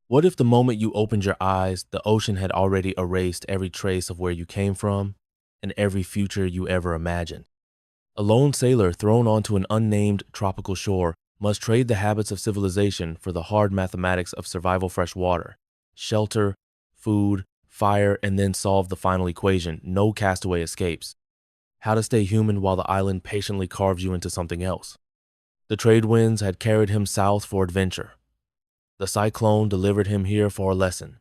What if the moment you opened your eyes, the ocean had already erased every trace of where you came from and every future you ever imagined? A lone sailor thrown onto an unnamed tropical shore must trade the habits of civilization for the hard mathematics of survival fresh water, shelter, food, fire, and then solve the final equation: no castaway escapes. How to stay human while the island patiently carves you into something else. The trade winds had carried him south for adventure. The cyclone delivered him here for a lesson.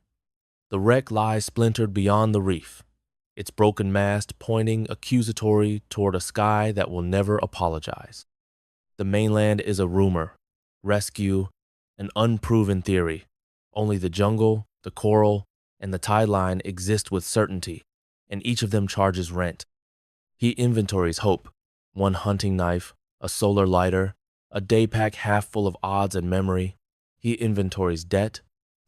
The wreck lies splintered beyond the reef, its broken mast pointing accusatory toward a sky that will never apologize. The mainland is a rumor, rescue, an unproven theory. Only the jungle, the coral, and the tide line exist with certainty, and each of them charges rent. He inventories hope: one hunting knife, a solar lighter, a day pack half full of odds and memory. He inventories debt,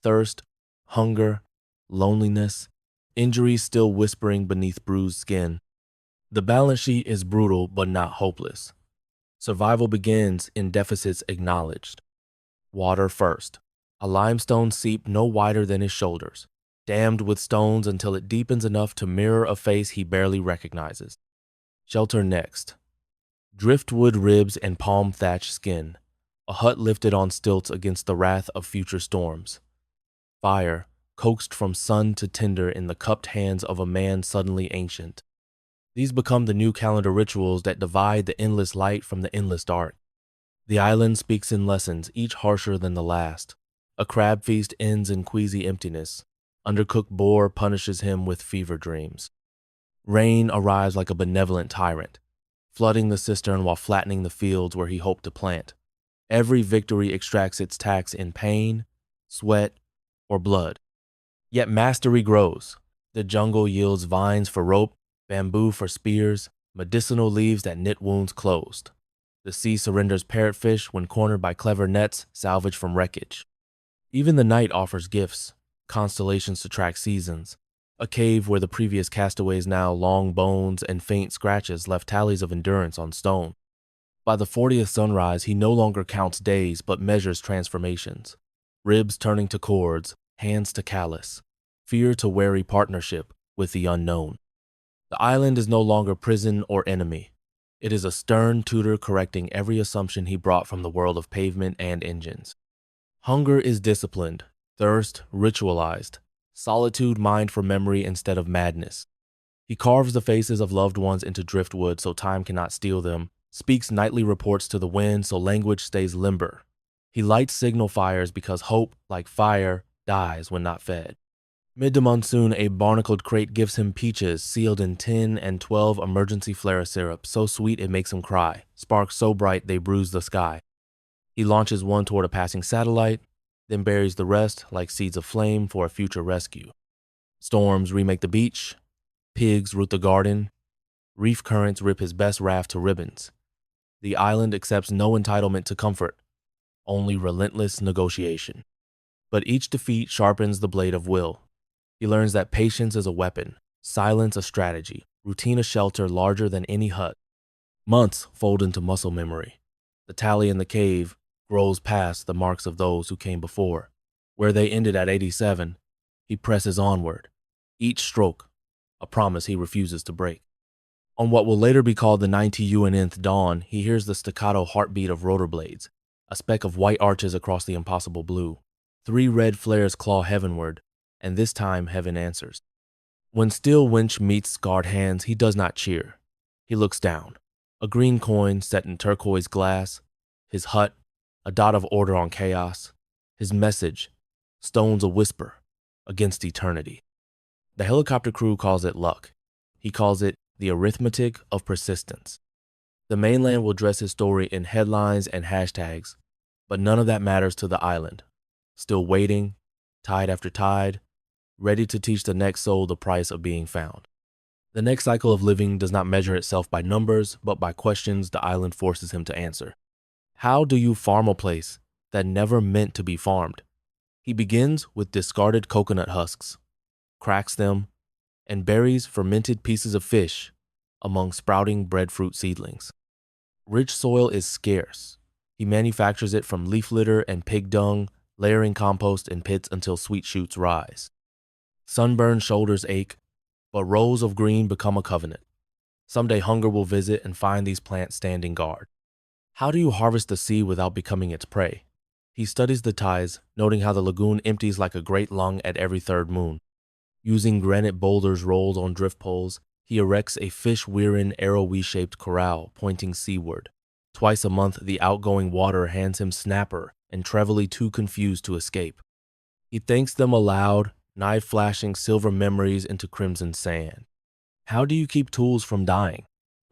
thirst, hunger, loneliness, injuries still whispering beneath bruised skin. The balance sheet is brutal but not hopeless. Survival begins in deficits acknowledged. Water first. A limestone seep no wider than his shoulders, dammed with stones until it deepens enough to mirror a face he barely recognizes. Shelter next. Driftwood ribs and palm thatched skin, a hut lifted on stilts against the wrath of future storms. Fire, coaxed from sun to tinder in the cupped hands of a man suddenly ancient. These become the new calendar rituals that divide the endless light from the endless dark. The island speaks in lessons, each harsher than the last. A crab feast ends in queasy emptiness. Undercooked boar punishes him with fever dreams. Rain arrives like a benevolent tyrant, flooding the cistern while flattening the fields where he hoped to plant. Every victory extracts its tax in pain, sweat, or blood. Yet mastery grows. The jungle yields vines for rope, bamboo for spears, medicinal leaves that knit wounds closed. The sea surrenders parrotfish when cornered by clever nets salvaged from wreckage. Even the night offers gifts, constellations to track seasons. A cave where the previous castaways now long bones and faint scratches left tallies of endurance on stone. By the 40th sunrise, he no longer counts days but measures transformations. Ribs turning to cords, hands to callous, fear to wary partnership with the unknown. The island is no longer prison or enemy. It is a stern tutor correcting every assumption he brought from the world of pavement and engines. Hunger is disciplined, thirst ritualized, solitude mined for memory instead of madness. He carves the faces of loved ones into driftwood so time cannot steal them, speaks nightly reports to the wind so language stays limber. He lights signal fires because hope, like fire, dies when not fed. Mid to monsoon, a barnacled crate gives him peaches sealed in 10 and 12 emergency flare syrup, so sweet it makes him cry, sparks so bright they bruise the sky. He launches one toward a passing satellite, then buries the rest like seeds of flame for a future rescue. Storms remake the beach, pigs root the garden, reef currents rip his best raft to ribbons. The island accepts no entitlement to comfort, only relentless negotiation. But each defeat sharpens the blade of will. He learns that patience is a weapon, silence a strategy, routine a shelter larger than any hut. Months fold into muscle memory. The tally in the cave grows past the marks of those who came before. Where they ended at 87, he presses onward. Each stroke, a promise he refuses to break. On what will later be called the 90th dawn, he hears the staccato heartbeat of rotor blades, a speck of white arches across the impossible blue. 3 red flares claw heavenward, and this time heaven answers. When steel winch meets scarred hands, he does not cheer. He looks down. A green coin set in turquoise glass. His hut, a dot of order on chaos. His message, stones a whisper against eternity. The helicopter crew calls it luck. He calls it the arithmetic of persistence. The mainland will dress his story in headlines and hashtags, but none of that matters to the island. Still waiting, tide after tide, ready to teach the next soul the price of being found. The next cycle of living does not measure itself by numbers, but by questions the island forces him to answer. How do you farm a place that never meant to be farmed? He begins with discarded coconut husks, cracks them, and buries fermented pieces of fish among sprouting breadfruit seedlings. Rich soil is scarce. He manufactures it from leaf litter and pig dung, layering compost in pits until sweet shoots rise. Sunburned shoulders ache, but rows of green become a covenant. Someday hunger will visit and find these plants standing guard. How do you harvest the sea without becoming its prey? He studies the tides, noting how the lagoon empties like a great lung at every third moon. Using granite boulders rolled on drift poles, he erects a fish-weirin arrow-shaped corral pointing seaward. Twice a month, the outgoing water hands him snapper and Trevelly too confused to escape. He thanks them aloud, knife-flashing silver memories into crimson sand. How do you keep tools from dying?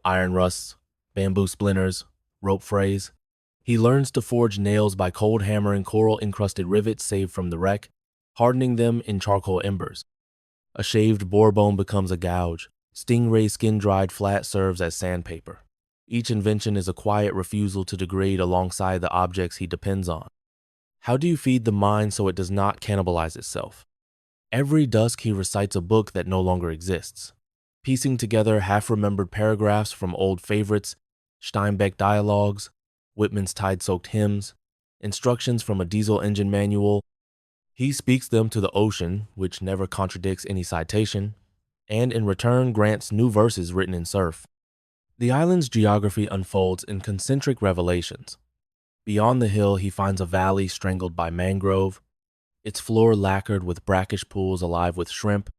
Iron rusts, bamboo splinters, rope frays. He learns to forge nails by cold hammering coral-encrusted rivets saved from the wreck, hardening them in charcoal embers. A shaved boar bone becomes a gouge. Stingray skin-dried flat serves as sandpaper. Each invention is a quiet refusal to degrade alongside the objects he depends on. How do you feed the mind so it does not cannibalize itself? Every dusk he recites a book that no longer exists, piecing together half-remembered paragraphs from old favorites, Steinbeck dialogues, Whitman's tide-soaked hymns, instructions from a diesel engine manual. He speaks them to the ocean, which never contradicts any citation, and in return grants new verses written in surf. The island's geography unfolds in concentric revelations. Beyond the hill, he finds a valley strangled by mangrove, its floor lacquered with brackish pools alive with shrimp.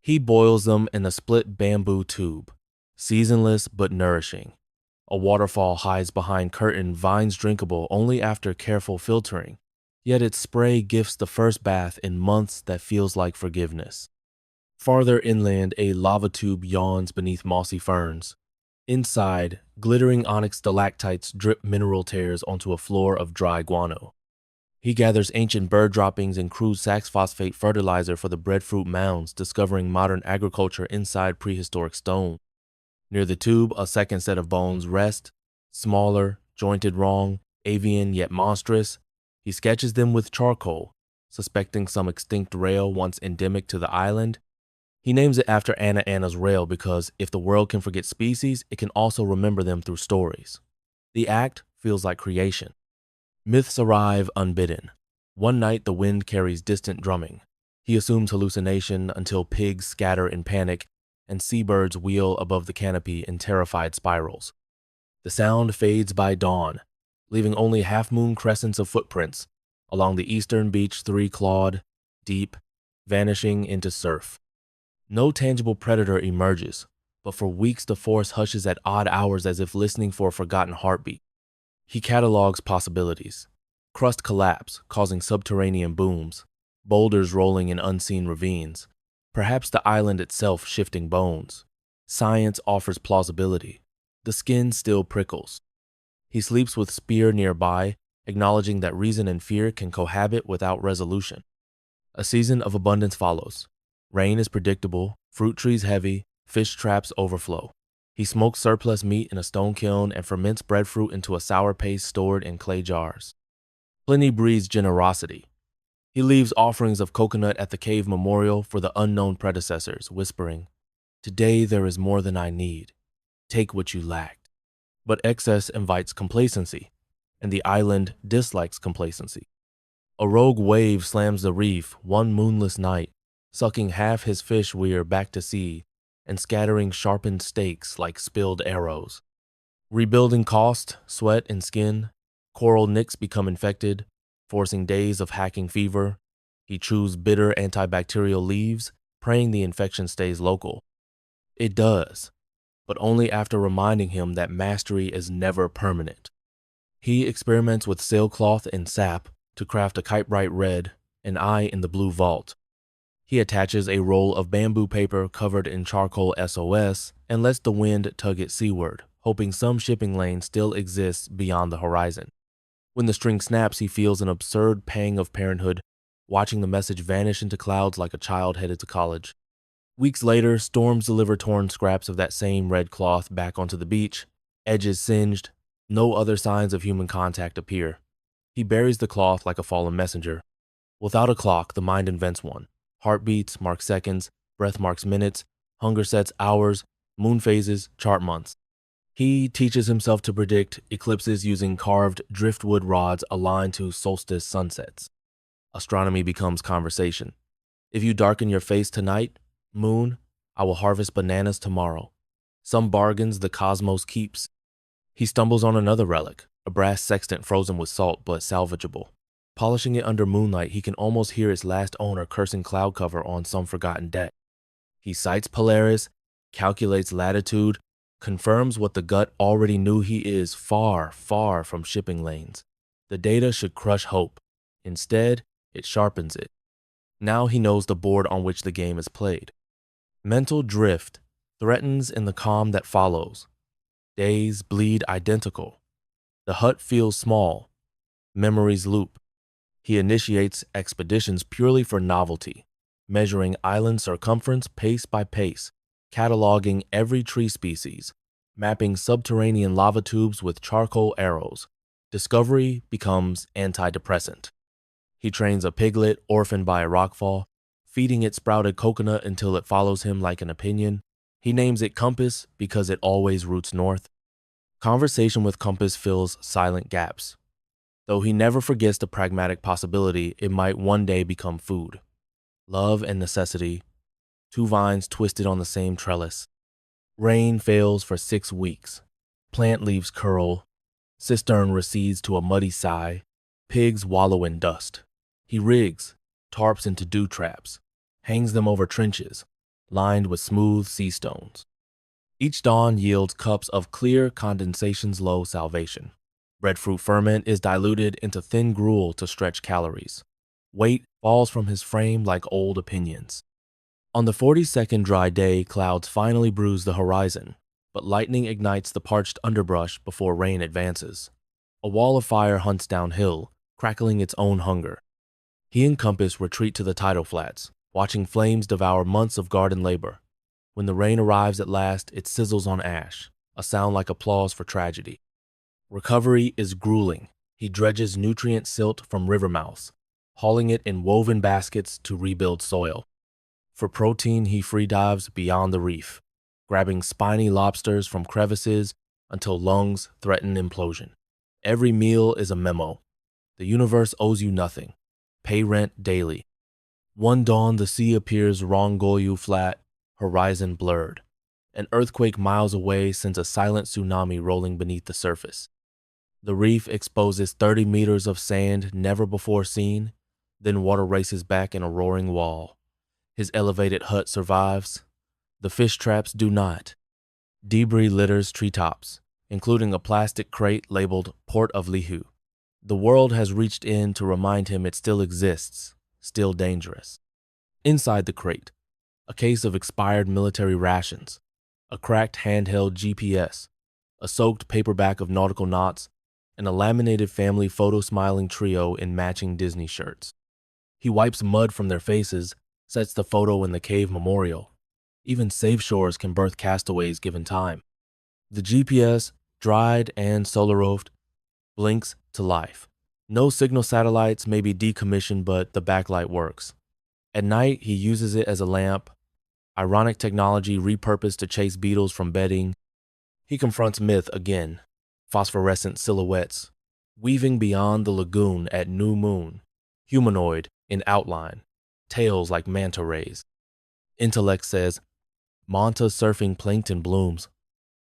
He boils them in a split bamboo tube, seasonless but nourishing. A waterfall hides behind curtain vines drinkable only after careful filtering, yet its spray gifts the first bath in months that feels like forgiveness. Farther inland, a lava tube yawns beneath mossy ferns. Inside, glittering onyx stalactites drip mineral tears onto a floor of dry guano. He gathers ancient bird droppings and crude sax-phosphate fertilizer for the breadfruit mounds, discovering modern agriculture inside prehistoric stone. Near the tube, a second set of bones rest, smaller, jointed wrong, avian yet monstrous. He sketches them with charcoal, suspecting some extinct rail once endemic to the island. He names it after Anna's rail because if the world can forget species, it can also remember them through stories. The act feels like creation. Myths arrive unbidden. One night the wind carries distant drumming. He assumes hallucination until pigs scatter in panic and seabirds wheel above the canopy in terrified spirals. The sound fades by dawn, leaving only half-moon crescents of footprints along the eastern beach, three-clawed, deep, vanishing into surf. No tangible predator emerges, but for weeks the forest hushes at odd hours as if listening for a forgotten heartbeat. He catalogs possibilities. Crust collapse, causing subterranean booms, boulders rolling in unseen ravines, perhaps the island itself shifting bones. Science offers plausibility. The skin still prickles. He sleeps with spear nearby, acknowledging that reason and fear can cohabit without resolution. A season of abundance follows. Rain is predictable, fruit trees heavy, fish traps overflow. He smokes surplus meat in a stone kiln and ferments breadfruit into a sour paste stored in clay jars. Plenty breeds generosity. He leaves offerings of coconut at the cave memorial for the unknown predecessors, whispering, "Today there is more than I need. Take what you lacked." But excess invites complacency, and the island dislikes complacency. A rogue wave slams the reef one moonless night, sucking half his fish weir back to sea and scattering sharpened stakes like spilled arrows. Rebuilding cost, sweat, and skin, coral nicks become infected, forcing days of hacking fever. He chews bitter antibacterial leaves, praying the infection stays local. It does, but only after reminding him that mastery is never permanent. He experiments with sailcloth and sap to craft a kite bright red, an eye in the blue vault. He attaches a roll of bamboo paper covered in charcoal SOS and lets the wind tug it seaward, hoping some shipping lane still exists beyond the horizon. When the string snaps, he feels an absurd pang of parenthood, watching the message vanish into clouds like a child headed to college. Weeks later, storms deliver torn scraps of that same red cloth back onto the beach, edges singed. No other signs of human contact appear. He buries the cloth like a fallen messenger. Without a clock, the mind invents one. Heartbeats mark seconds, breath marks minutes, hunger sets hours, moon phases chart months. He teaches himself to predict eclipses using carved driftwood rods aligned to solstice sunsets. Astronomy becomes conversation. If you darken your face tonight, moon, I will harvest bananas tomorrow. Some bargains the cosmos keeps. He stumbles on another relic, a brass sextant frozen with salt but salvageable. Polishing it under moonlight, he can almost hear its last owner cursing cloud cover on some forgotten deck. He sights Polaris, calculates latitude, confirms what the gut already knew: he is far, far from shipping lanes. The data should crush hope. Instead, it sharpens it. Now he knows the board on which the game is played. Mental drift threatens in the calm that follows. Days bleed identical. The hut feels small. Memories loop. He initiates expeditions purely for novelty, measuring island circumference pace by pace, cataloging every tree species, mapping subterranean lava tubes with charcoal arrows. Discovery becomes antidepressant. He trains a piglet orphaned by a rockfall, feeding it sprouted coconut until it follows him like an opinion. He names it Compass because it always roots north. Conversation with Compass fills silent gaps, though he never forgets the pragmatic possibility it might one day become food. Love and necessity, two vines twisted on the same trellis. Rain fails for 6 weeks. Plant leaves curl. Cistern recedes to a muddy sigh. Pigs wallow in dust. He rigs tarps into dew traps, hangs them over trenches, lined with smooth sea stones. Each dawn yields cups of clear condensation's low salvation. Breadfruit ferment is diluted into thin gruel to stretch calories. Weight falls from his frame like old opinions. On the 42nd dry day, clouds finally bruise the horizon, but lightning ignites the parched underbrush before rain advances. A wall of fire hunts downhill, crackling its own hunger. He and Compass retreat to the tidal flats, watching flames devour months of garden labor. When the rain arrives at last, it sizzles on ash, a sound like applause for tragedy. Recovery is grueling. He dredges nutrient silt from river mouths, hauling it in woven baskets to rebuild soil. For protein, he free dives beyond the reef, grabbing spiny lobsters from crevices until lungs threaten implosion. Every meal is a memo. The universe owes you nothing. Pay rent daily. One dawn, the sea appears Rongoyu flat, horizon blurred. An earthquake miles away sends a silent tsunami rolling beneath the surface. The reef exposes 30 meters of sand never before seen, then water races back in a roaring wall. His elevated hut survives. The fish traps do not. Debris litters treetops, including a plastic crate labeled Port of Lihu. The world has reached in to remind him it still exists, still dangerous. Inside the crate, a case of expired military rations, a cracked handheld GPS, a soaked paperback of nautical knots, and a laminated family photo-smiling trio in matching Disney shirts. He wipes mud from their faces, sets the photo in the cave memorial. Even safe shores can birth castaways given time. The GPS, dried and solaroved, blinks to life. No signal satellites may be decommissioned, but the backlight works. At night, he uses it as a lamp, ironic technology repurposed to chase beetles from bedding. He confronts Myth again, phosphorescent silhouettes, weaving beyond the lagoon at new moon, humanoid in outline, tails like manta rays. Intellect says, Manta surfing plankton blooms.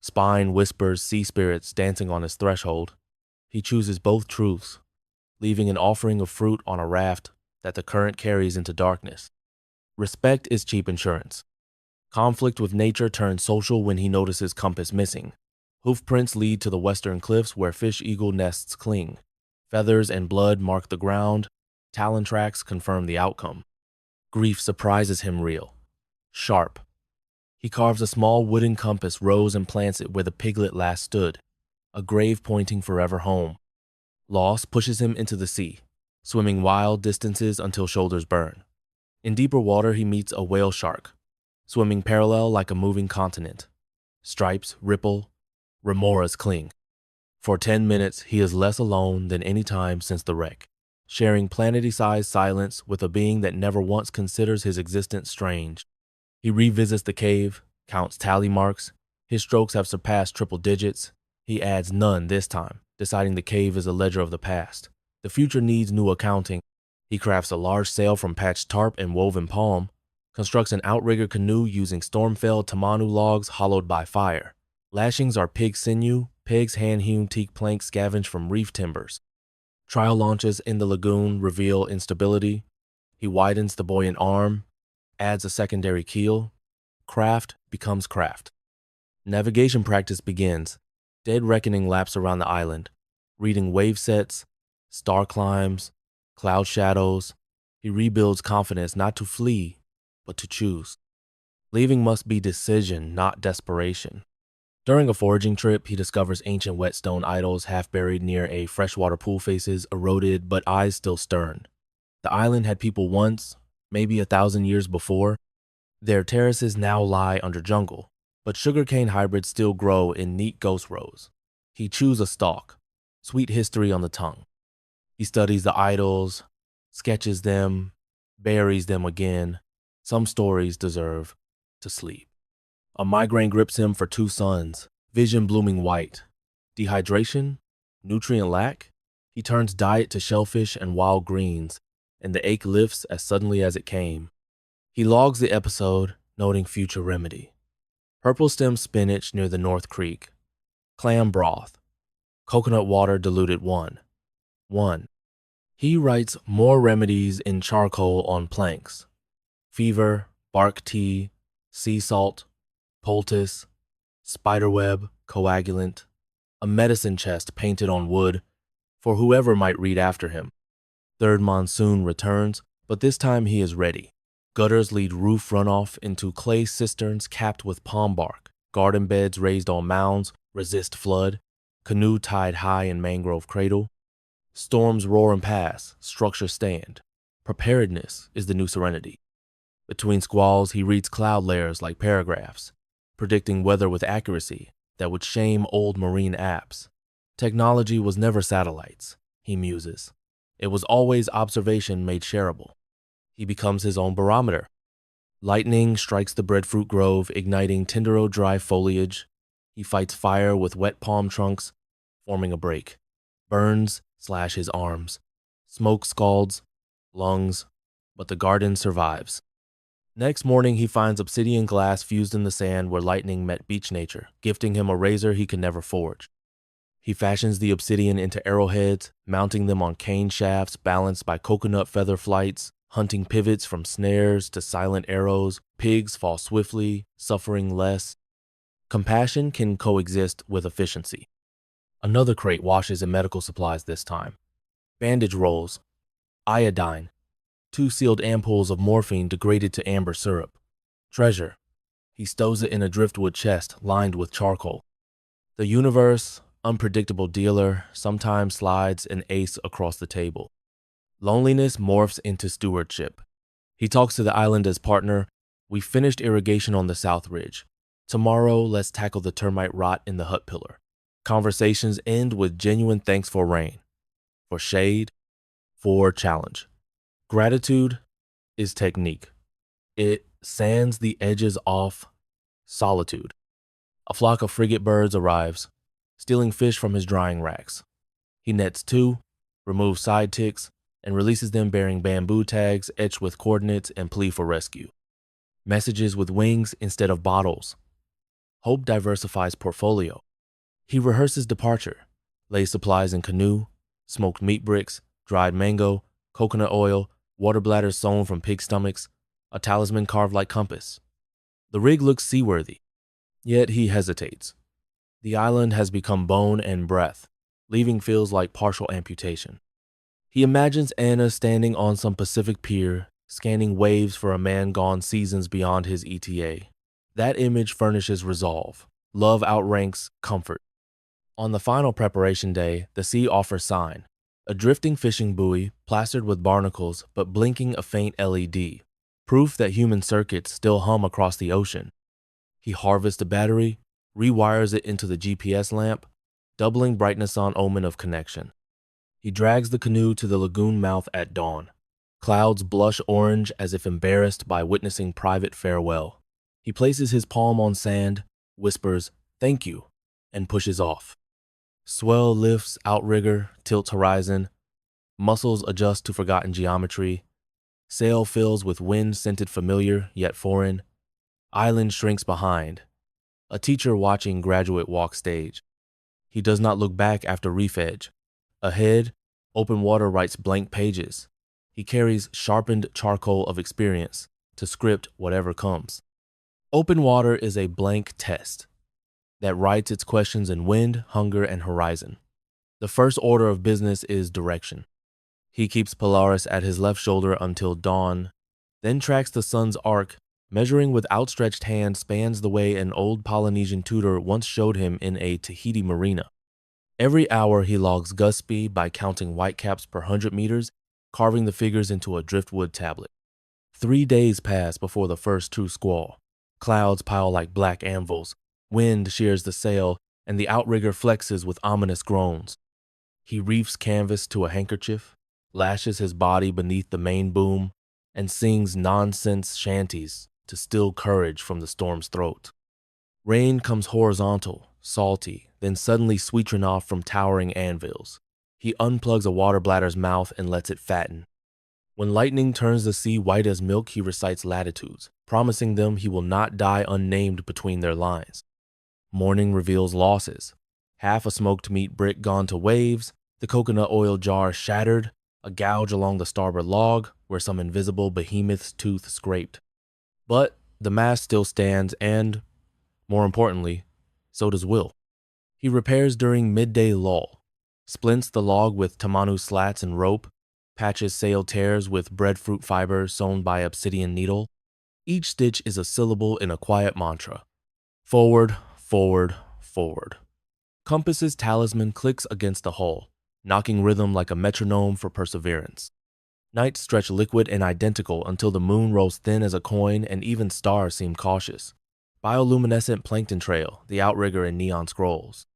Spine whispers sea spirits dancing on his threshold. He chooses both truths, leaving an offering of fruit on a raft that the current carries into darkness. Respect is cheap insurance. Conflict with nature turns social when he notices Compass missing. Hoofprints lead to the western cliffs where fish-eagle nests cling. Feathers and blood mark the ground. Talon tracks confirm the outcome. Grief surprises him real, sharp. He carves a small wooden compass, rows and plants it where the piglet last stood, a grave pointing forever home. Loss pushes him into the sea, swimming wild distances until shoulders burn. In deeper water, he meets a whale shark, swimming parallel like a moving continent. Stripes ripple, remoras cling. For 10 minutes, he is less alone than any time since the wreck, sharing planety-sized silence with a being that never once considers his existence strange. He revisits the cave, counts tally marks. His strokes have surpassed triple digits. He adds none this time, deciding the cave is a ledger of the past. The future needs new accounting. He crafts a large sail from patched tarp and woven palm, constructs an outrigger canoe using storm-felled tamanu logs hollowed by fire. Lashings are pig sinew, pigs hand-hewn teak planks scavenged from reef timbers. Trial launches in the lagoon reveal instability. He widens the buoyant arm, adds a secondary keel. Craft becomes craft. Navigation practice begins. Dead reckoning laps around the island, reading wave sets, star climbs, cloud shadows. He rebuilds confidence not to flee, but to choose. Leaving must be decision, not desperation. During a foraging trip, he discovers ancient whetstone idols half buried near a freshwater pool, faces eroded but eyes still stern. The island had people once, maybe 1,000 years before. Their terraces now lie under jungle, but sugarcane hybrids still grow in neat ghost rows. He chews a stalk, sweet history on the tongue. He studies the idols, sketches them, buries them again. Some stories deserve to sleep. A migraine grips him for 2 suns, vision blooming white. Dehydration? Nutrient lack? He turns diet to shellfish and wild greens, and the ache lifts as suddenly as it came. He logs the episode, noting future remedy. Purple stem spinach near the North Creek. Clam broth. Coconut water diluted 1. He writes more remedies in charcoal on planks. Fever, bark tea, sea salt, poultice, spiderweb, coagulant, a medicine chest painted on wood for whoever might read after him. Third Monsoon returns, but this time he is ready. Gutters lead roof runoff into clay cisterns capped with palm bark. Garden beds raised on mounds resist flood. Canoe tied high in mangrove cradle. Storms roar and pass, structures stand. Preparedness is the new serenity. Between squalls, he reads cloud layers like paragraphs, predicting weather with accuracy that would shame old marine apps. Technology was never satellites, he muses. It was always observation made shareable. He becomes his own barometer. Lightning strikes the breadfruit grove, igniting tendero dry foliage. He fights fire with wet palm trunks, forming a break. Burns slash his arms. Smoke scalds lungs, but the garden survives. Next morning, he finds obsidian glass fused in the sand where lightning met beach nature, gifting him a razor he could never forge. He fashions the obsidian into arrowheads, mounting them on cane shafts balanced by coconut feather flights, hunting pivots from snares to silent arrows. Pigs fall swiftly, suffering less. Compassion can coexist with efficiency. Another crate washes in medical supplies this time. Bandage rolls, iodine, 2 sealed ampoules of morphine degraded to amber syrup. Treasure. He stows it in a driftwood chest lined with charcoal. The universe, unpredictable dealer, sometimes slides an ace across the table. Loneliness morphs into stewardship. He talks to the island as partner. We finished irrigation on the south ridge. Tomorrow, let's tackle the termite rot in the hut pillar. Conversations end with genuine thanks for rain, for shade, for challenge. Gratitude is technique. It sands the edges off solitude. A flock of frigate birds arrives, stealing fish from his drying racks. He nets 2, removes side ticks, and releases them bearing bamboo tags etched with coordinates and plea for rescue. Messages with wings instead of bottles. Hope diversifies portfolio. He rehearses departure, lays supplies in canoe, smoked meat bricks, dried mango, coconut oil, water bladders sewn from pig stomachs, a talisman carved like compass. The rig looks seaworthy, yet he hesitates. The island has become bone and breath. Leaving feels like partial amputation. He imagines Anna standing on some Pacific pier, scanning waves for a man gone seasons beyond his ETA. That image furnishes resolve. Love outranks comfort. On the final preparation day, the sea offers sign. A drifting fishing buoy, plastered with barnacles but blinking a faint LED. Proof that human circuits still hum across the ocean. He harvests the battery, rewires it into the GPS lamp, doubling brightness on omen of connection. He drags the canoe to the lagoon mouth at dawn. Clouds blush orange as if embarrassed by witnessing private farewell. He places his palm on sand, whispers, "Thank you," and pushes off. Swell lifts outrigger, tilts horizon. Muscles adjust to forgotten geometry. Sail fills with wind scented familiar yet foreign. Island shrinks behind. A teacher watching graduate walk stage. He does not look back after reef edge. Ahead, open water writes blank pages. He carries sharpened charcoal of experience to script whatever comes. Open water is a blank test that writes its questions in wind, hunger, and horizon. The first order of business is direction. He keeps Polaris at his left shoulder until dawn, then tracks the sun's arc, measuring with outstretched hand spans the way an old Polynesian tutor once showed him in a Tahiti marina. Every hour he logs gust speed by counting whitecaps per 100 meters, carving the figures into a driftwood tablet. 3 days pass before the first true squall. Clouds pile like black anvils, wind shears the sail, and the outrigger flexes with ominous groans. He reefs canvas to a handkerchief, lashes his body beneath the main boom, and sings nonsense shanties to still courage from the storm's throat. Rain comes horizontal, salty, then suddenly sweetering off from towering anvils. He unplugs a water bladder's mouth and lets it fatten. When lightning turns the sea white as milk, he recites latitudes, promising them he will not die unnamed between their lines. Morning reveals losses. Half a smoked meat brick gone to waves, the coconut oil jar shattered, a gouge along the starboard log where some invisible behemoth's tooth scraped. But the mast still stands and, more importantly, so does Will. He repairs during midday lull, splints the log with tamanu slats and rope, patches sail tears with breadfruit fiber sewn by Obsidian needle. Each stitch is a syllable in a quiet mantra. Forward, forward, forward. Compass's talisman clicks against the hull, knocking rhythm like a metronome for perseverance. Nights stretch liquid and identical until the moon rolls thin as a coin and even stars seem cautious. Bioluminescent plankton trail, the outrigger in neon scrolls.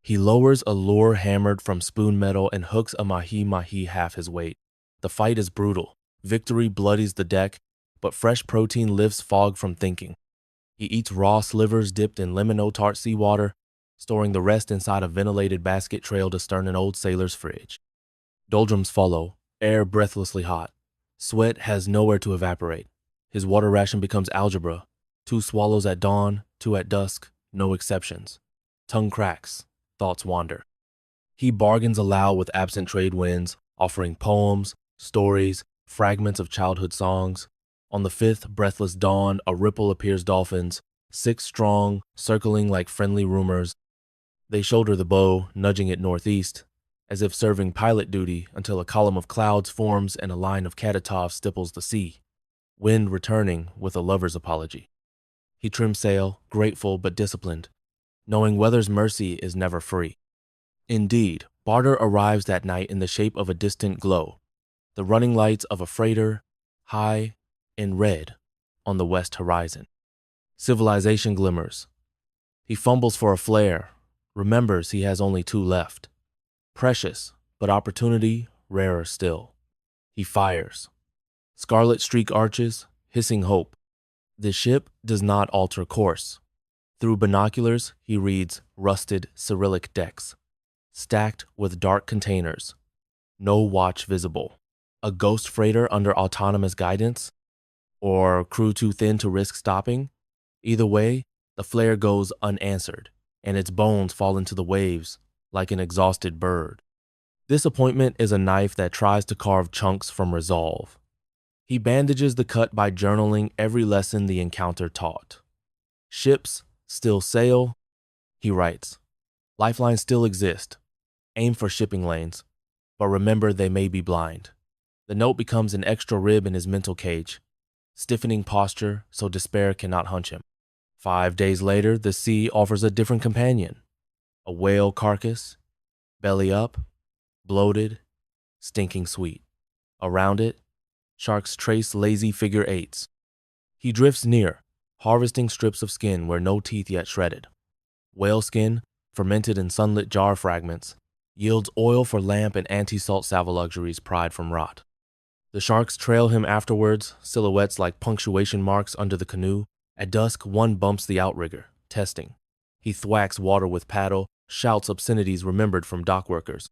He lowers a lure hammered from spoon metal and hooks a mahi-mahi half his weight. The fight is brutal. Victory bloodies the deck, but fresh protein lifts fog from thinking. He eats raw slivers dipped in lemon-o-tart seawater, storing the rest inside a ventilated basket trailed astern an old sailor's fridge. Doldrums follow, air breathlessly hot. Sweat has nowhere to evaporate. His water ration becomes algebra. 2 swallows at dawn, 2 at dusk, no exceptions. Tongue cracks, thoughts wander. He bargains aloud with absent trade winds, offering poems, stories, fragments of childhood songs. On the 5th breathless dawn, a ripple appears dolphins, 6 strong, circling like friendly rumors. They shoulder the bow, nudging it northeast, as if serving pilot duty until a column of clouds forms and a line of catatoughs stipples the sea. Wind returning with a lover's apology. He trims sail, grateful but disciplined, knowing weather's mercy is never free. Indeed, barter arrives that night in the shape of a distant glow, the running lights of a freighter, high in red, on the west horizon. Civilization glimmers. He fumbles for a flare, remembers he has only 2 left. Precious, but opportunity rarer still. He fires. Scarlet streak arches, hissing hope. The ship does not alter course. Through binoculars, he reads rusted Cyrillic decks, stacked with dark containers. No watch visible. A ghost freighter under autonomous guidance? Or crew too thin to risk stopping? Either way, the flare goes unanswered, and its bones fall into the waves like an exhausted bird. Disappointment is a knife that tries to carve chunks from resolve. He bandages the cut by journaling every lesson the encounter taught. Ships still sail, he writes. Lifelines still exist. Aim for shipping lanes, but remember they may be blind. The note becomes an extra rib in his mental cage, stiffening posture so despair cannot hunch him. 5 days later, the sea offers a different companion. A whale carcass, belly up, bloated, stinking sweet. Around it, sharks trace lazy figure 8s. He drifts near, harvesting strips of skin where no teeth yet shredded. Whale skin, fermented in sunlit jar fragments, yields oil for lamp and anti-salt salvo luxuries pried from rot. The sharks trail him afterwards, silhouettes like punctuation marks under the canoe. At dusk, one bumps the outrigger, testing. He thwacks water with paddle, shouts obscenities remembered from dock workers.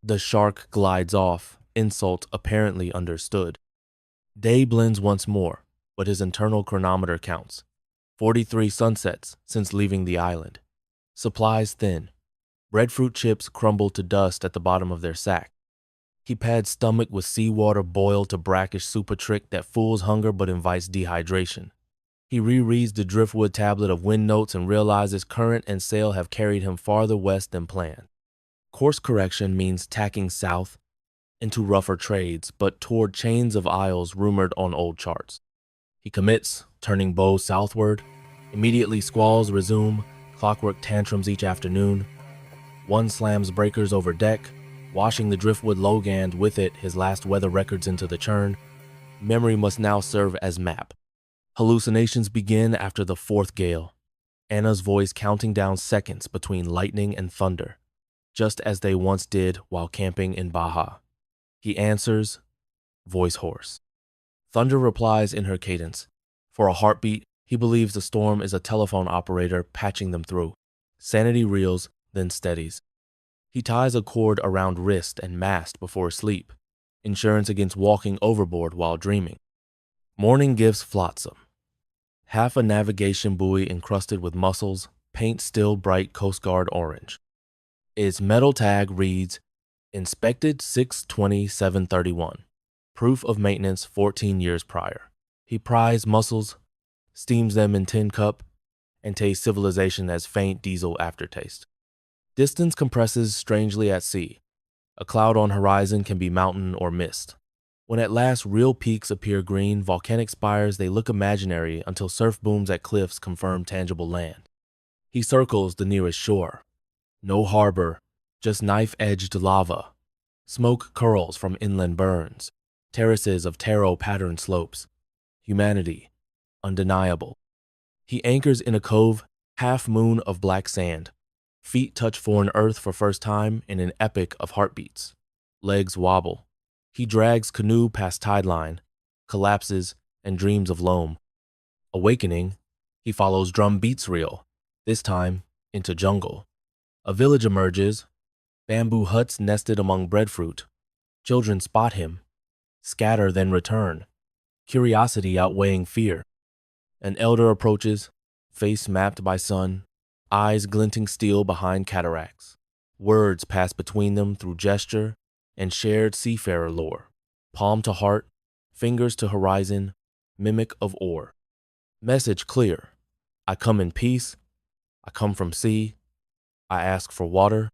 The shark glides off, insult apparently understood. Day blends once more, but his internal chronometer counts. 43 sunsets since leaving the island. Supplies thin. Breadfruit chips crumble to dust at the bottom of their sack. He pads stomach with seawater boiled to brackish soup, a trick that fools hunger but invites dehydration. He rereads the driftwood tablet of wind notes and realizes current and sail have carried him farther west than planned. Course correction means tacking south into rougher trades, but toward chains of isles rumored on old charts. He commits, turning bow southward. Immediately squalls resume, clockwork tantrums each afternoon. One slams breakers over deck, washing the driftwood Logand with it, his last weather records into the churn. Memory must now serve as map. Hallucinations begin after the fourth gale. Anna's voice counting down seconds between lightning and thunder, just as they once did while camping in Baja. He answers, voice hoarse. Thunder replies in her cadence. For a heartbeat, he believes the storm is a telephone operator patching them through. Sanity reels, then steadies. He ties a cord around wrist and mast before sleep, insurance against walking overboard while dreaming. Morning gives flotsam. Half a navigation buoy encrusted with mussels, paint still bright Coast Guard orange. Its metal tag reads, Inspected 6/20/7/31. Proof of maintenance 14 years prior. He pries mussels, steams them in tin cup, and tastes civilization as faint diesel aftertaste. Distance compresses strangely at sea. A cloud on horizon can be mountain or mist. When at last real peaks appear green, volcanic spires, they look imaginary until surf booms at cliffs confirm tangible land. He circles the nearest shore. No harbor, just knife-edged lava. Smoke curls from inland burns. Terraces of tarot-patterned slopes. Humanity, undeniable. He anchors in a cove, half-moon of black sand. Feet touch foreign earth for first time in an epic of heartbeats. Legs wobble. He drags canoe past tide line, collapses, and dreams of loam. Awakening, he follows drum beats reel, this time into jungle. A village emerges, bamboo huts nested among breadfruit. Children spot him, scatter then return, curiosity outweighing fear. An elder approaches, face mapped by sun, eyes glinting steel behind cataracts. Words pass between them through gesture and shared seafarer lore. Palm to heart, fingers to horizon, mimic of oar. Message clear. I come in peace. I come from sea. I ask for water.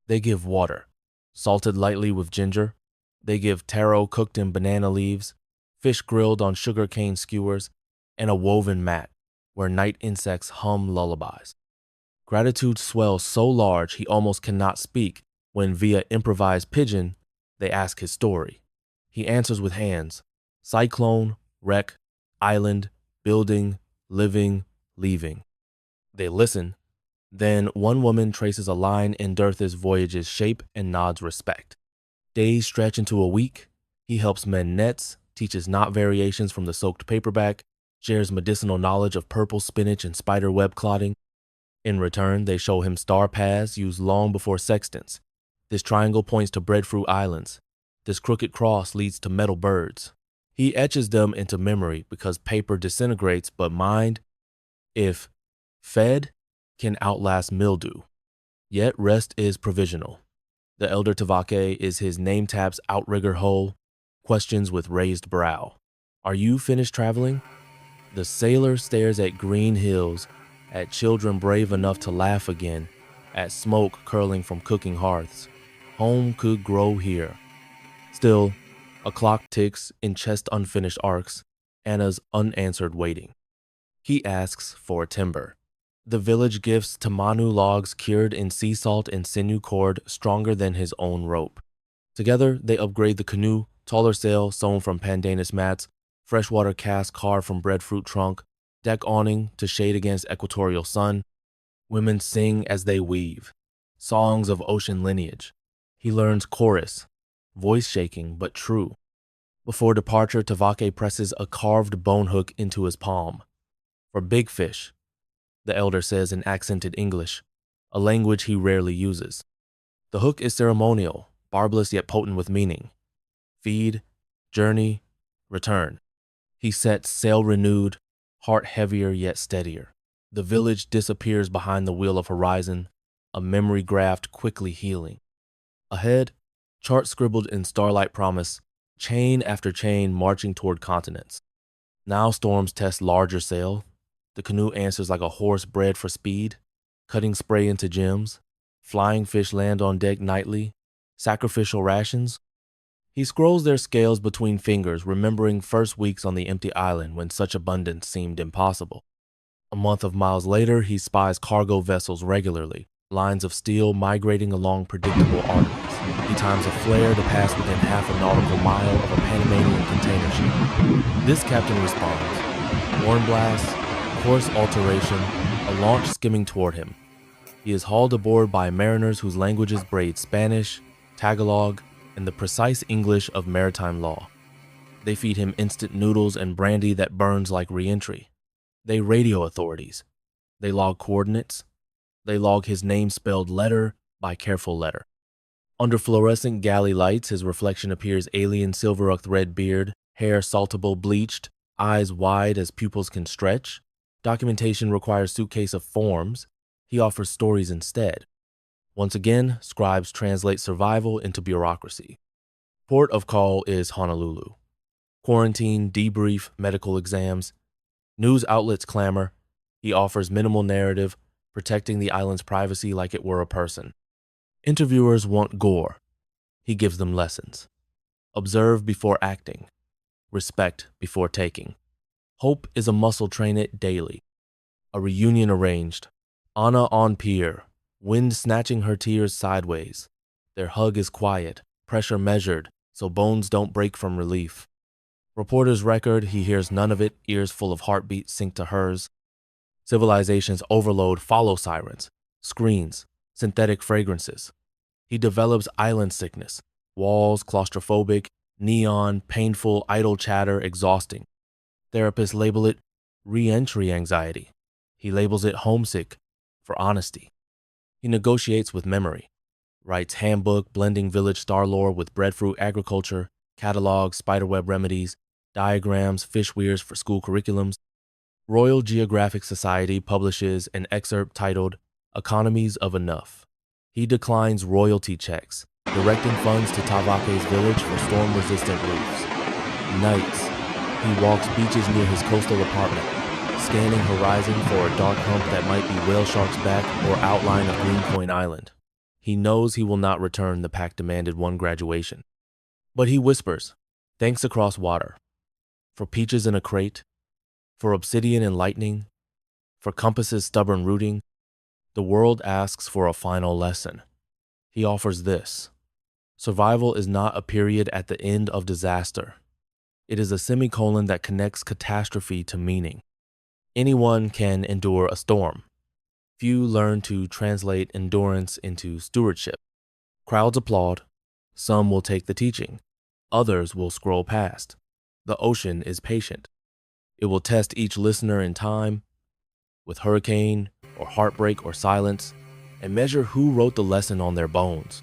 They give water, salted lightly with ginger. They give taro cooked in banana leaves, fish grilled on sugarcane skewers, and a woven mat where night insects hum lullabies. Gratitude swells so large he almost cannot speak when via improvised pidgin they ask his story. He answers with hands. Cyclone, wreck, island, building, living, leaving. They listen. Then one woman traces a line in Dirth's voyage's shape and nods respect. Days stretch into a week. He helps mend nets, teaches knot variations from the soaked paperback, shares medicinal knowledge of purple spinach and spider web clotting. In return, they show him star paths used long before sextants. This triangle points to Breadfruit Islands. This crooked cross leads to metal birds. He etches them into memory because paper disintegrates, but mind, if fed, can outlast mildew. Yet rest is provisional. The elder Tavake is his name-tap's Outrigger hull, questions with raised brow. Are you finished traveling? The sailor stares at green hills, at children brave enough to laugh again, at smoke curling from cooking hearths. Home could grow here. Still, a clock ticks in chest unfinished arcs, Anna's unanswered waiting. He asks for timber. The village gifts Tamanu logs cured in sea salt and sinew cord stronger than his own rope. Together, they upgrade the canoe, taller sail sewn from pandanus mats, freshwater cask carved from breadfruit trunk, deck awning to shade against equatorial sun. Women sing as they weave, songs of ocean lineage. He learns chorus, voice shaking but true. Before departure, Tavake presses a carved bone hook into his palm. For big fish, the elder says in accented English, a language he rarely uses. The hook is ceremonial, barbless yet potent with meaning. Feed, journey, return. He sets sail renewed, heart heavier yet steadier. The village disappears behind the wheel of horizon, a memory graft quickly healing. Ahead, chart scribbled in starlight promise, chain after chain marching toward continents. Now storms test larger sail. The canoe answers like a horse bred for speed, cutting spray into gems. Flying fish land on deck nightly. Sacrificial rations. He scrolls their scales between fingers, remembering first weeks on the empty island when such abundance seemed impossible. A month of miles later, he spies cargo vessels regularly, lines of steel migrating along predictable arteries. He times a flare to pass within half a nautical mile of a Panamanian container ship. This captain responds. Horn blast, course alteration, a launch skimming toward him. He is hauled aboard by mariners whose languages braid Spanish, Tagalog, and the precise English of maritime law. They feed him instant noodles and brandy that burns like re-entry. They radio authorities. They log coordinates. They log his name spelled letter by careful letter. Under fluorescent galley lights, his reflection appears alien silver-ucked red beard, hair saltable bleached, eyes wide as pupils can stretch. Documentation requires suitcase of forms. He offers stories instead. Once again, scribes translate survival into bureaucracy. Port of call is Honolulu. Quarantine, debrief, medical exams. News outlets clamor. He offers minimal narrative, protecting the island's privacy like it were a person. Interviewers want gore. He gives them lessons. Observe before acting. Respect before taking. Hope is a muscle, train it daily. A reunion arranged. Anna on pier, wind snatching her tears sideways. Their hug is quiet, pressure measured, so bones don't break from relief. Reporter's record, he hears none of it, ears full of heartbeats sink to hers. Civilization's overload follow sirens, screens, synthetic fragrances. He develops island sickness, walls claustrophobic, neon, painful, idle chatter, exhausting. Therapists label it re-entry anxiety. He labels it homesick for honesty. He negotiates with memory, writes handbook blending village star lore with breadfruit agriculture, catalogs, spiderweb remedies, diagrams, fish weirs for school curriculums. Royal Geographic Society publishes an excerpt titled Economies of Enough. He declines royalty checks, directing funds to Tavake's village for storm-resistant roofs. Nights, he walks beaches near his coastal apartment, scanning horizon for a dark hump that might be whale shark's back or outline of Greenpoint Island. He knows he will not return, the pact demanded one graduation. But he whispers, thanks across water, for peaches in a crate, for obsidian and lightning, for compasses stubborn rooting. The world asks for a final lesson. He offers this. Survival is not a period at the end of disaster. It is a semicolon that connects catastrophe to meaning. Anyone can endure a storm. Few learn to translate endurance into stewardship. Crowds applaud. Some will take the teaching. Others will scroll past. The ocean is patient. It will test each listener in time, with hurricane or heartbreak or silence, and measure who wrote the lesson on their bones.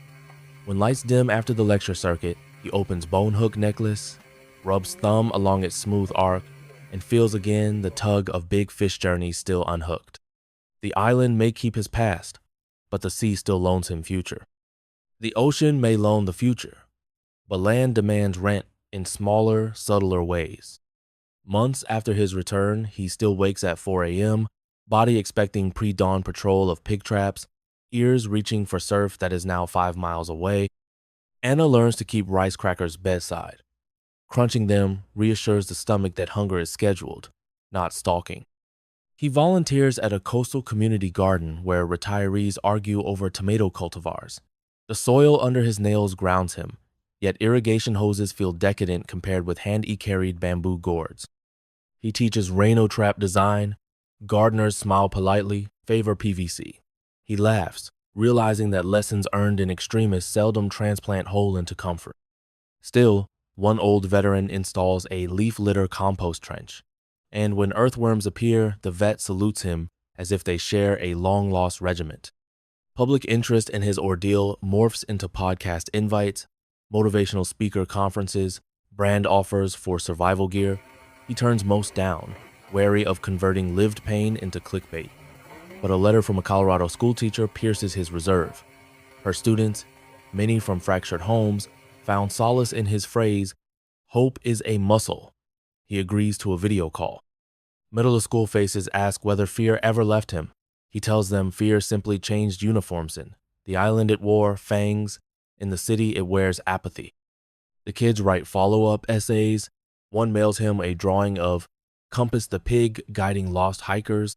When lights dim after the lecture circuit, he opens bone hook necklace, rubs thumb along its smooth arc, and feels again the tug of big fish journeys still unhooked. The island may keep his past, but the sea still loans him future. The ocean may loan the future, but land demands rent in smaller, subtler ways. Months after his return, he still wakes at 4 a.m., body expecting pre-dawn patrol of pig traps, ears reaching for surf that is now 5 miles away. Anna learns to keep rice crackers bedside. Crunching them reassures the stomach that hunger is scheduled, not stalking. He volunteers at a coastal community garden where retirees argue over tomato cultivars. The soil under his nails grounds him, yet irrigation hoses feel decadent compared with hand-carried bamboo gourds. He teaches Rhino trap design. Gardeners smile politely, favor PVC. He laughs, realizing that lessons earned in extremis seldom transplant whole into comfort. Still, one old veteran installs a leaf litter compost trench, and when earthworms appear, the vet salutes him as if they share a long-lost regiment. Public interest in his ordeal morphs into podcast invites, motivational speaker conferences, brand offers for survival gear. He turns most down, wary of converting lived pain into clickbait. But a letter from a Colorado schoolteacher pierces his reserve. Her students, many from fractured homes, found solace in his phrase, "Hope is a muscle." He agrees to a video call. Middle school faces ask whether fear ever left him. He tells them fear simply changed uniforms in. The island it wore fangs, in the city it wears apathy. The kids write follow-up essays. One mails him a drawing of Compass the Pig guiding lost hikers.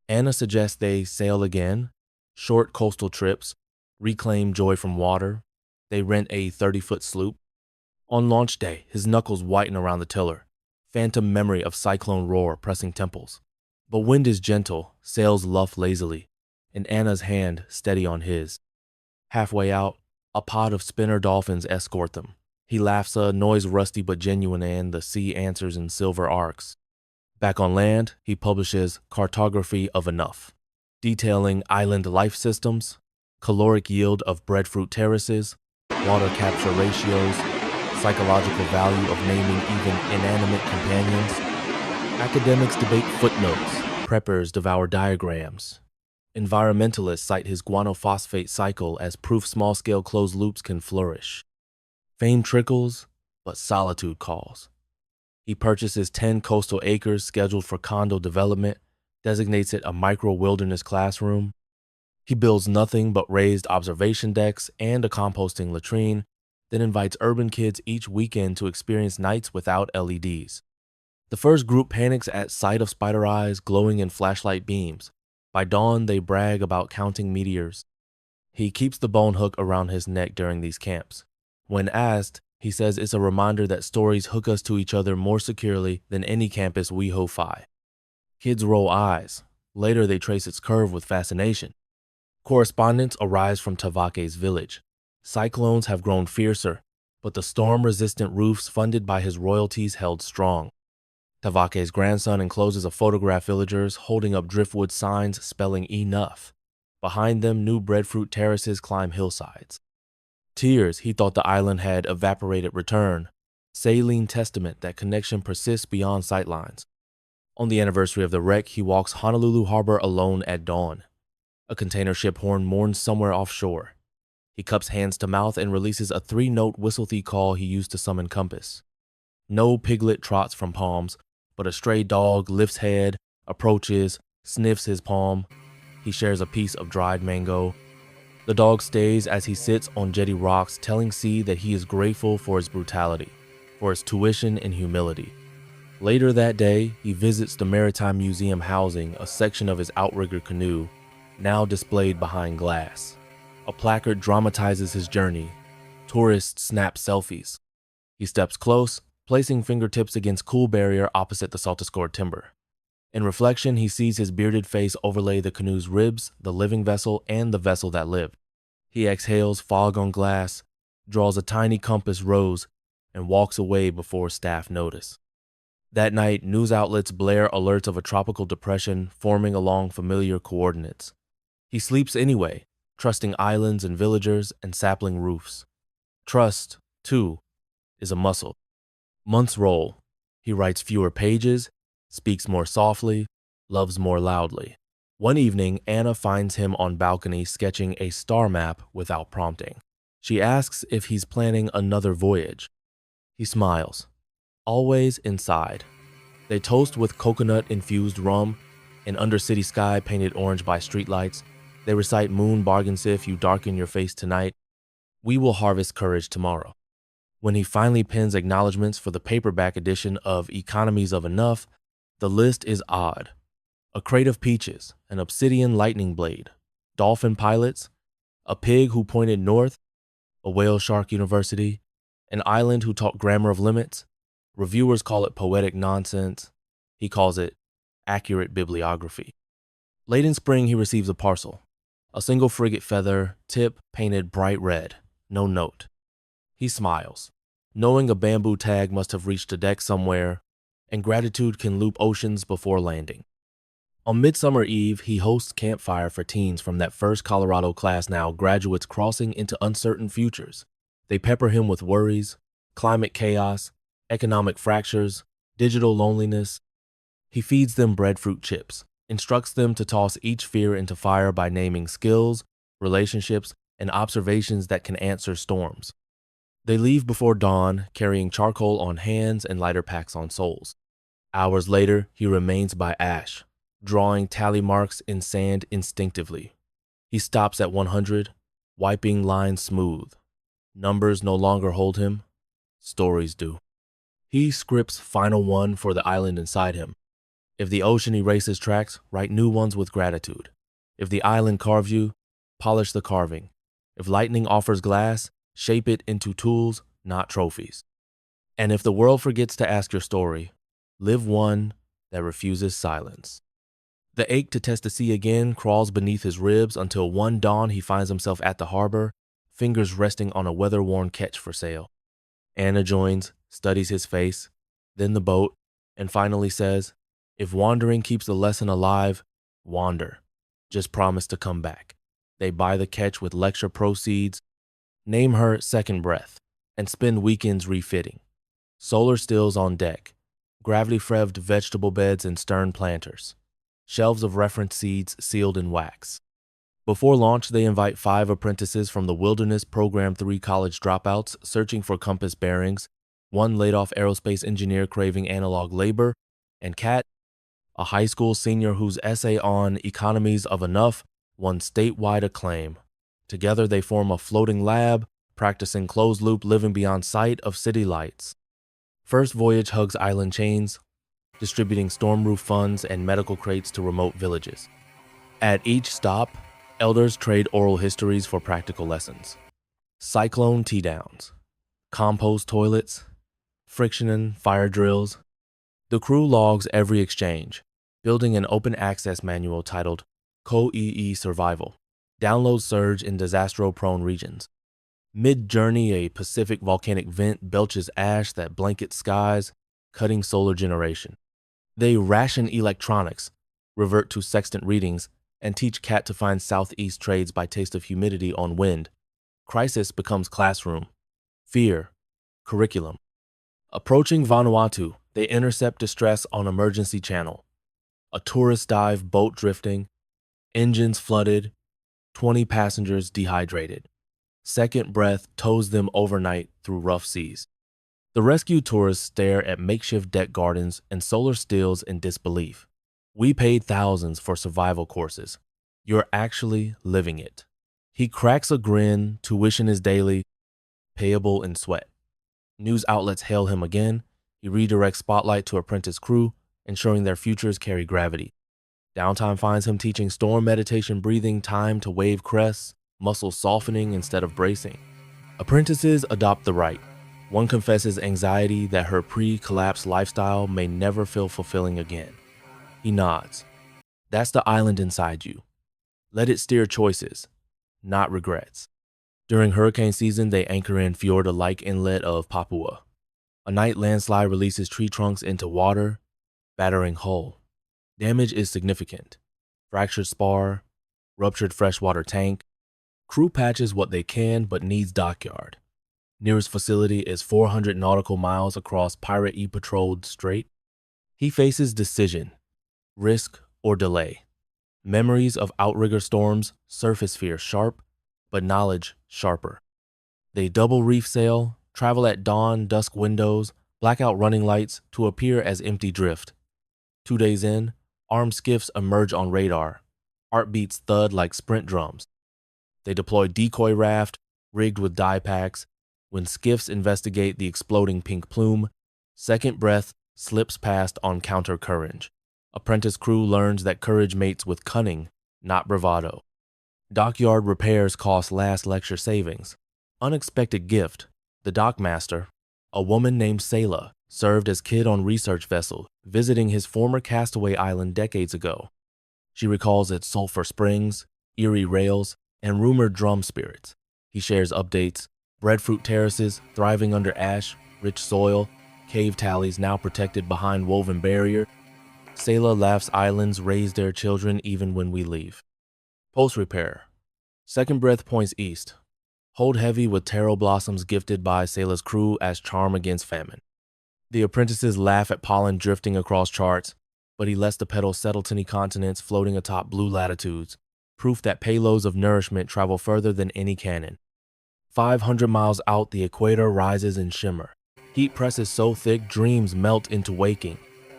Anna suggests they sail again, short coastal trips, reclaim joy from water. They rent a 30-foot sloop. On launch day, his knuckles whiten around the tiller, phantom memory of Cyclone roar pressing temples. But wind is gentle, sails luff lazily, and Anna's hand steady on his. Halfway out, a pod of spinner dolphins escort them. He laughs a noise rusty but genuine, and the sea answers in silver arcs. Back on land, he publishes Cartography of Enough, detailing island life systems, caloric yield of breadfruit terraces, water capture ratios, psychological value of naming even inanimate companions. Academics debate footnotes, preppers devour diagrams. Environmentalists cite his guanophosphate cycle as proof small-scale closed loops can flourish. Fame trickles, but solitude calls. He purchases 10 coastal acres scheduled for condo development, designates it a micro-wilderness classroom. He builds nothing but raised observation decks and a composting latrine, then invites urban kids each weekend to experience nights without LEDs. The first group panics at sight of spider eyes glowing in flashlight beams. By dawn, they brag about counting meteors. He keeps the bone hook around his neck during these camps. When asked, he says it's a reminder that stories hook us to each other more securely than any campus we ho-fi. Kids roll eyes. Later, they trace its curve with fascination. Correspondence arrives from Tavake's village. Cyclones have grown fiercer, but the storm-resistant roofs funded by his royalties held strong. Tavake's grandson encloses a photograph villagers holding up driftwood signs spelling enough. Behind them, new breadfruit terraces climb hillsides. Tears, he thought the island had evaporated, return. Saline testament that connection persists beyond sightlines. On the anniversary of the wreck, he walks Honolulu Harbor alone at dawn. A container ship horn mourns somewhere offshore. He cups hands to mouth and releases a 3-note whistle-thee call he used to summon Compass. No piglet trots from palms, but a stray dog lifts head, approaches, sniffs his palm. He shares a piece of dried mango. The dog stays as he sits on jetty rocks, telling C that he is grateful for his brutality, for his tuition and humility. Later that day, he visits the Maritime Museum housing a section of his Outrigger canoe, now displayed behind glass. A placard dramatizes his journey. Tourists snap selfies. He steps close, placing fingertips against cool barrier opposite the saltascore timber. In reflection, he sees his bearded face overlay the canoe's ribs, the living vessel, and the vessel that lived. He exhales fog on glass, draws a tiny compass rose, and walks away before staff notice. That night, news outlets blare alerts of a tropical depression forming along familiar coordinates. He sleeps anyway, trusting islands and villagers and sapling roofs. Trust, too, is a muscle. Months roll. He writes fewer pages, speaks more softly, loves more loudly. One evening, Anna finds him on balcony sketching a star map without prompting. She asks if he's planning another voyage. He smiles. Always inside. They toast with coconut-infused rum, an undercity sky painted orange by streetlights. They recite moon bargains if you darken your face tonight. We will harvest courage tomorrow. When he finally pens acknowledgments for the paperback edition of Economies of Enough, the list is odd. A crate of peaches, an obsidian lightning blade, dolphin pilots, a pig who pointed north, a whale shark university, an island who taught grammar of limits. Reviewers call it poetic nonsense. He calls it accurate bibliography. Late in spring, he receives a parcel. A single frigate feather, tip painted bright red, no note. He smiles, knowing a bamboo tag must have reached a deck somewhere, and gratitude can loop oceans before landing. On Midsummer Eve, he hosts campfire for teens from that first Colorado class, now graduates crossing into uncertain futures. They pepper him with worries, climate chaos, economic fractures, digital loneliness. He feeds them breadfruit chips, instructs them to toss each fear into fire by naming skills, relationships, and observations that can answer storms. They leave before dawn, carrying charcoal on hands and lighter packs on soles. Hours later, he remains by ash, drawing tally marks in sand instinctively. He stops at 100, wiping lines smooth. Numbers no longer hold him, stories do. He scripts final one for the island inside him. If the ocean erases tracks, write new ones with gratitude. If the island carves you, polish the carving. If lightning offers glass, shape it into tools, not trophies. And if the world forgets to ask your story, live one that refuses silence. The ache to test the sea again crawls beneath his ribs until one dawn he finds himself at the harbor, fingers resting on a weather-worn ketch for sail. Anna joins, studies his face, then the boat, and finally says, "If wandering keeps the lesson alive, wander. Just promise to come back." They buy the ketch with lecture proceeds, name her Second Breath, and spend weekends refitting. Solar stills on deck, gravity-frevved vegetable beds and stern planters, shelves of reference seeds sealed in wax. Before launch, they invite 5 apprentices from the Wilderness Program 3 college dropouts searching for compass bearings, 1 laid-off aerospace engineer craving analog labor, and Kat, a high school senior whose essay on economies of enough won statewide acclaim. Together they form a floating lab, practicing closed-loop living beyond sight of city lights. First voyage hugs island chains, distributing storm roof funds and medical crates to remote villages. At each stop, elders trade oral histories for practical lessons. Cyclone tea-downs, compost toilets, friction and fire drills. The crew logs every exchange, building an open access manual titled Co-EE Survival. Downloads surge in disaster-prone regions. Mid-journey, a Pacific volcanic vent belches ash that blankets skies, cutting solar generation. They ration electronics, revert to sextant readings, and teach Kat to find southeast trades by taste of humidity on wind. Crisis becomes classroom. Fear, curriculum. Approaching Vanuatu, they intercept distress on emergency channel. A tourist dive boat drifting, engines flooded, 20 passengers dehydrated. Second Breath tows them overnight through rough seas. The rescued tourists stare at makeshift deck gardens and solar stills in disbelief. "We paid thousands for survival courses. You're actually living it." He cracks a grin, tuition is daily, payable in sweat. News outlets hail him again. He redirects spotlight to apprentice crew, ensuring their futures carry gravity. Downtime finds him teaching storm meditation, breathing time to wave crests, muscles softening instead of bracing. Apprentices adopt the right. One confesses anxiety that her pre-collapse lifestyle may never feel fulfilling again. He nods. That's the island inside you. Let it steer choices, not regrets. During hurricane season, they anchor in fjord-like inlet of Papua. A night landslide releases tree trunks into water, battering hull. Damage is significant. Fractured spar, ruptured freshwater tank. Crew patches what they can but needs dockyard. Nearest facility is 400 nautical miles across pirate-patrolled strait. He faces decision, risk or delay. Memories of Outrigger storms, surface fear sharp, but knowledge sharper. They double reef sail, travel at dawn, dusk windows, blackout running lights to appear as empty drift. 2 days in, armed skiffs emerge on radar. Heartbeats thud like sprint drums. They deploy decoy raft, rigged with dye packs. When skiffs investigate the exploding pink plume, Second Breath slips past on counter courage. Apprentice crew learns that courage mates with cunning, not bravado. Dockyard repairs cost last lecture savings. Unexpected gift. The dockmaster, a woman named Sayla, served as kid on research vessel, visiting his former Castaway island decades ago. She recalls its sulfur springs, eerie rails, and rumored drum spirits. He shares updates, breadfruit terraces thriving under ash, rich soil, cave tallies now protected behind woven barrier. Sailor laughs islands raise their children even when we leave. Post repair. Second breath points east. Hold heavy with taro blossoms gifted by Sailor's crew as charm against famine. The apprentices laugh at pollen drifting across charts, but he lets the petals settle tiny continents floating atop blue latitudes, proof that payloads of nourishment travel further than any cannon. 500 miles out, the equator rises in shimmer. Heat presses so thick, dreams melt into waking.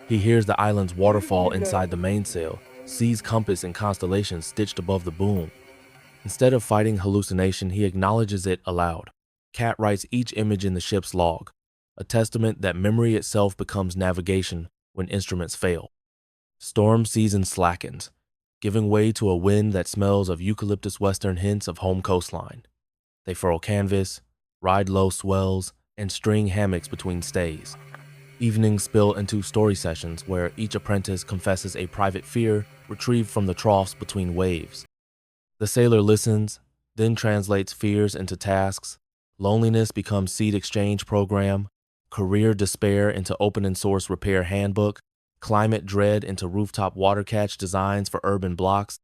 He hears the island's waterfall inside the mainsail, sees compass and constellations stitched above the boom. Instead of fighting hallucination, he acknowledges it aloud. Cat writes each image in the ship's log, a testament that memory itself becomes navigation when instruments fail. Storm season slackens, giving way to a wind that smells of eucalyptus western hints of home coastline. They furl canvas, ride low swells, and string hammocks between stays. Evenings spill into story sessions where each apprentice confesses a private fear retrieved from the troughs between waves. The sailor listens, then translates fears into tasks. Loneliness becomes seed exchange program, career despair into open and source repair handbook, climate dread into rooftop water catch designs for urban blocks.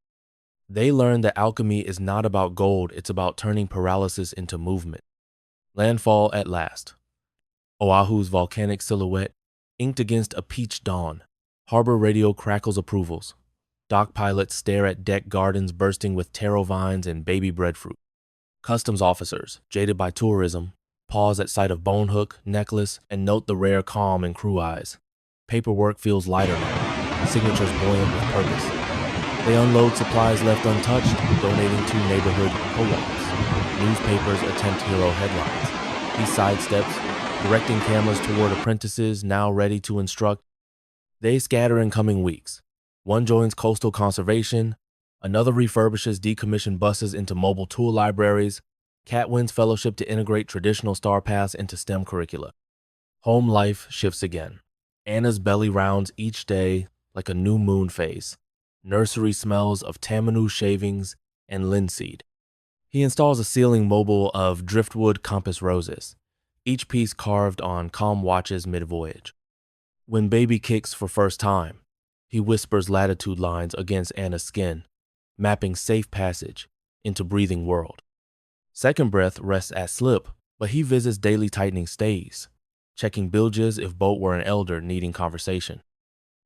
They learn that alchemy is not about gold, it's about turning paralysis into movement. Landfall at last. Oahu's volcanic silhouette, inked against a peach dawn. Harbor radio crackles approvals. Dock pilots stare at deck gardens bursting with taro vines and baby breadfruit. Customs officers, jaded by tourism, pause at sight of bone hook, necklace, and note the rare calm in crew eyes. Paperwork feels lighter now, signatures buoyant with purpose. They unload supplies left untouched, donating to neighborhood co-ops. Newspapers attempt hero headlines. He sidesteps, directing cameras toward apprentices now ready to instruct. They scatter in coming weeks. One joins coastal conservation, another refurbishes decommissioned buses into mobile tool libraries. Cat wins fellowship to integrate traditional star paths into STEM curricula. Home life shifts again. Anna's belly rounds each day like a new moon phase. Nursery smells of tamanu shavings and linseed. He installs a ceiling mobile of driftwood compass roses, each piece carved on calm watches mid-voyage. When baby kicks for first time, he whispers latitude lines against Anna's skin, mapping safe passage into breathing world. Second breath rests at slip, but he visits daily tightening stays, checking bilges if boat were an elder needing conversation.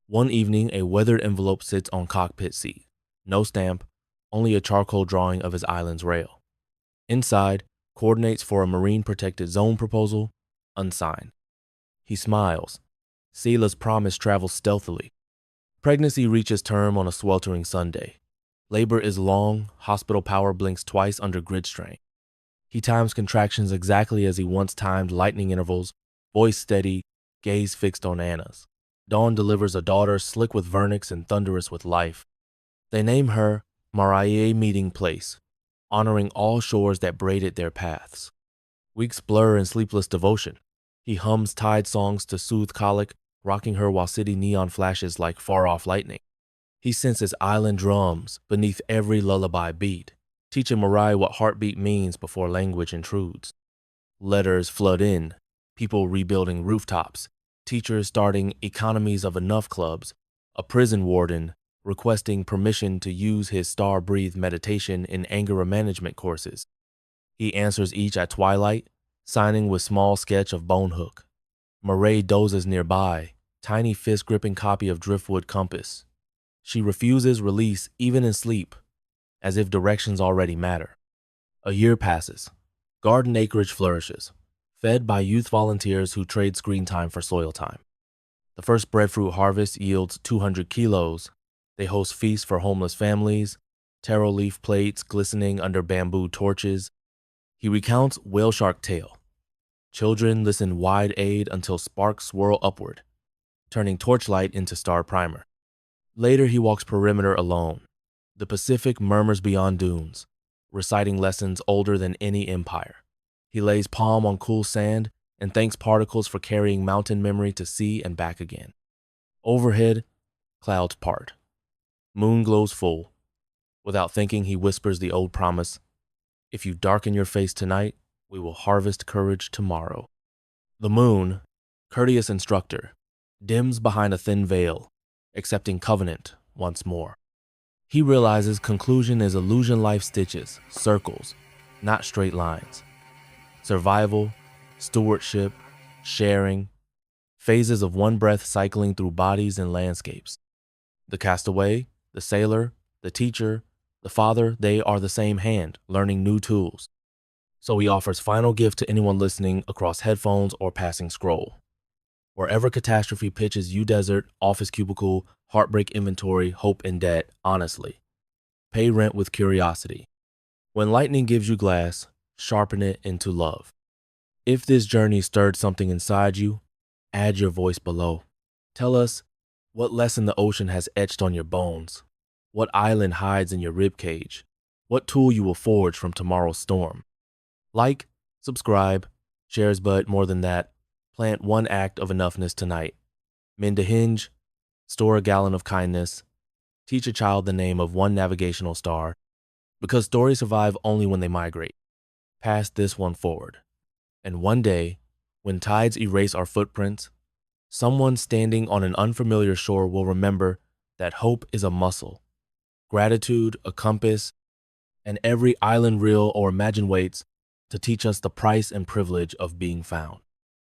One evening, a weathered envelope sits on cockpit seat. No stamp, only a charcoal drawing of his island's rail. Inside, coordinates for a marine protected zone proposal, unsigned. He smiles. Sela's promise travels stealthily. Pregnancy reaches term on a sweltering Sunday. Labor is long, hospital power blinks twice under grid strain. He times contractions exactly as he once timed lightning intervals, voice steady, gaze fixed on Anna's. Dawn delivers a daughter slick with vernix and thunderous with life. They name her Maraye Meeting Place, honoring all shores that braided their paths. Weeks blur in sleepless devotion. He hums tide songs to soothe colic, rocking her while city neon flashes like far-off lightning. He senses island drums beneath every lullaby beat, teaching Mariah what heartbeat means before language intrudes. Letters flood in, people rebuilding rooftops, teachers starting economies of enough clubs, a prison warden requesting permission to use his star-breathed meditation in anger management courses. He answers each at twilight, signing with small sketch of bone hook. Marae dozes nearby, tiny fist-gripping copy of driftwood compass. She refuses release even in sleep, as if directions already matter. A year passes. Garden acreage flourishes, fed by youth volunteers who trade screen time for soil time. The first breadfruit harvest yields 200 kilos. They host feasts for homeless families, taro leaf plates glistening under bamboo torches. He recounts whale shark tale. Children listen wide-eyed until sparks swirl upward, turning torchlight into star primer. Later he walks perimeter alone. The Pacific murmurs beyond dunes, reciting lessons older than any empire. He lays palm on cool sand and thanks particles for carrying mountain memory to sea and back again. Overhead, clouds part. Moon glows full. Without thinking, he whispers the old promise, "If you darken your face tonight, we will harvest courage tomorrow." The moon, courteous instructor, dims behind a thin veil, accepting covenant once more. He realizes conclusion is illusion life stitches, circles, not straight lines. Survival, stewardship, sharing, phases of one breath cycling through bodies and landscapes. The castaway, the sailor, the teacher, the father, they are the same hand, learning new tools. So he offers final gift to anyone listening across headphones or passing scroll. Wherever catastrophe pitches you desert, office cubicle, heartbreak inventory, hope and debt, honestly. Pay rent with curiosity. When lightning gives you glass, sharpen it into love. If this journey stirred something inside you, add your voice below. Tell us what lesson the ocean has etched on your bones, what island hides in your ribcage, what tool you will forge from tomorrow's storm. Like, subscribe, shares, but more than that, plant one act of enoughness tonight. Mend a hinge, store a gallon of kindness, teach a child the name of one navigational star, because stories survive only when they migrate. Pass this one forward. And one day, when tides erase our footprints, someone standing on an unfamiliar shore will remember that hope is a muscle, gratitude a compass, and every island reel or imagine waits to teach us the price and privilege of being found.